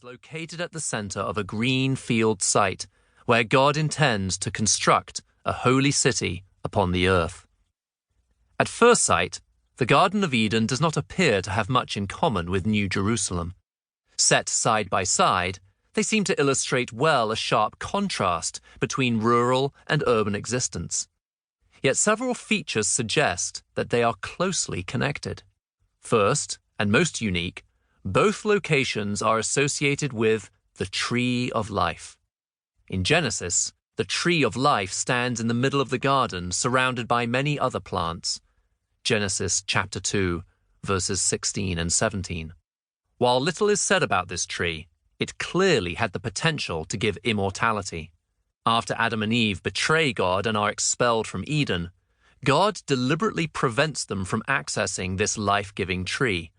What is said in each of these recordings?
is located at the center of a green field site where God intends to construct a holy city upon the earth. At first sight, the Garden of Eden does not appear to have much in common with New Jerusalem. Set side by side, they seem to illustrate well a sharp contrast between rural and urban existence. Yet several features suggest that they are closely connected. First, and most unique, both locations are associated with the Tree of Life. In Genesis, the Tree of Life stands in the middle of the garden, surrounded by many other plants. Genesis chapter 2, verses 16 and 17. While little is said about this tree, it clearly had the potential to give immortality. After Adam and Eve betray God and are expelled from Eden, God deliberately prevents them from accessing this life-giving tree.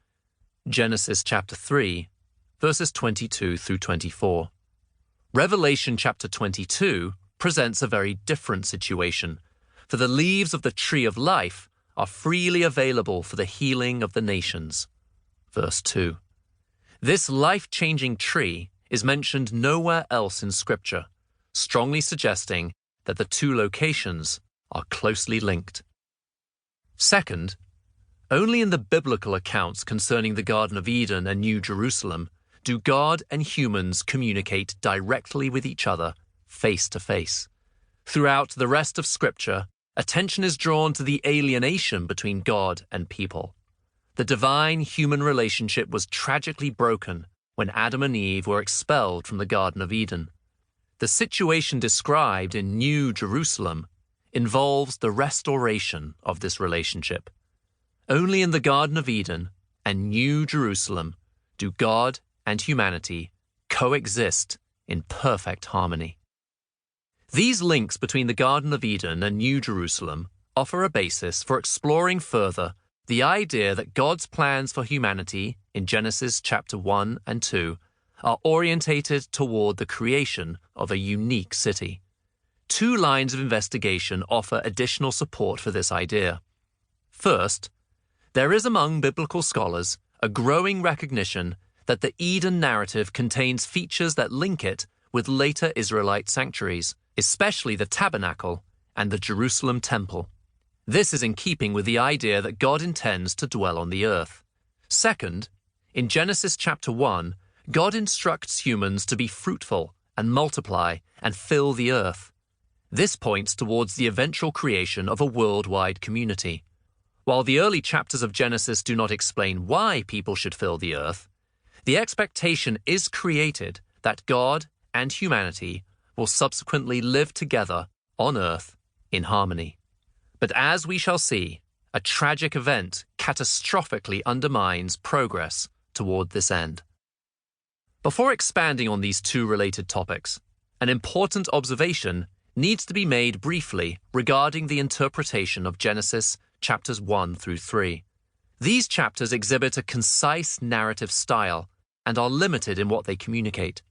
Genesis chapter 3, verses 22 through 24. Revelation chapter 22 presents a very different situation, for the leaves of the tree of life are freely available for the healing of the nations. Verse 2. This life-changing tree is mentioned nowhere else in Scripture, strongly suggesting that the two locations are closely linked. Second, only in the biblical accounts concerning the Garden of Eden and New Jerusalem do God and humans communicate directly with each other, face to face. Throughout the rest of Scripture, attention is drawn to the alienation between God and people. The divine-human relationship was tragically broken when Adam and Eve were expelled from the Garden of Eden. The situation described in New Jerusalem involves the restoration of this relationship. Only in the Garden of Eden and New Jerusalem do God and humanity coexist in perfect harmony. These links between the Garden of Eden and New Jerusalem offer a basis for exploring further the idea that God's plans for humanity in Genesis chapter 1 and 2 are orientated toward the creation of a unique city. Two lines of investigation offer additional support for this idea. First, there is among biblical scholars a growing recognition that the Eden narrative contains features that link it with later Israelite sanctuaries, especially the tabernacle and the Jerusalem temple. This is in keeping with the idea that God intends to dwell on the earth. Second, in Genesis chapter 1, God instructs humans to be fruitful and multiply and fill the earth. This points towards the eventual creation of a worldwide community. While the early chapters of Genesis do not explain why people should fill the earth, the expectation is created that God and humanity will subsequently live together on earth in harmony. But as we shall see, a tragic event catastrophically undermines progress toward this end. Before expanding on these two related topics, an important observation needs to be made briefly regarding the interpretation of Genesis chapters 1 through 3. These chapters exhibit a concise narrative style and are limited in what they communicate.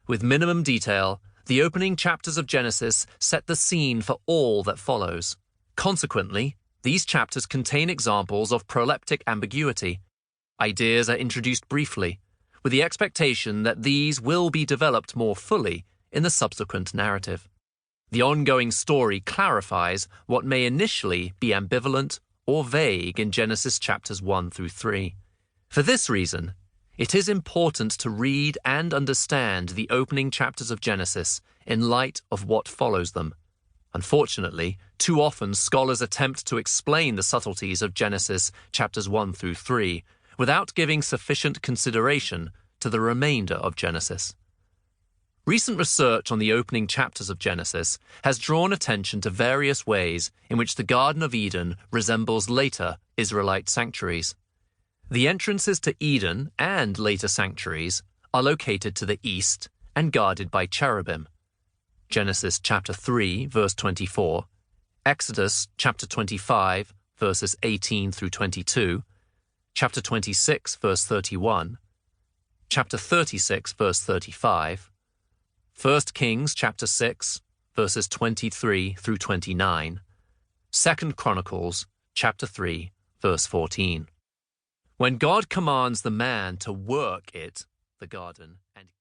With minimum detail, the opening chapters of Genesis set the scene for all that follows. Consequently, these chapters contain examples of proleptic ambiguity. Ideas are introduced briefly, with the expectation that these will be developed more fully in the subsequent narrative. The ongoing story clarifies what may initially be ambivalent or vague in Genesis chapters 1 through 3. For this reason, it is important to read and understand the opening chapters of Genesis in light of what follows them. Unfortunately, too often scholars attempt to explain the subtleties of Genesis chapters 1 through 3 without giving sufficient consideration to the remainder of Genesis. Recent research on the opening chapters of Genesis has drawn attention to various ways in which the Garden of Eden resembles later Israelite sanctuaries. The entrances to Eden and later sanctuaries are located to the east and guarded by cherubim. Genesis chapter 3, verse 24, Exodus chapter 25, verses 18 through 22, chapter 26, verse 31, chapter 36, verse 35, 1 Kings chapter 6, verses 23 through 29, 2 Chronicles chapter 3, verse 14. When God commands the man to work it, the garden, and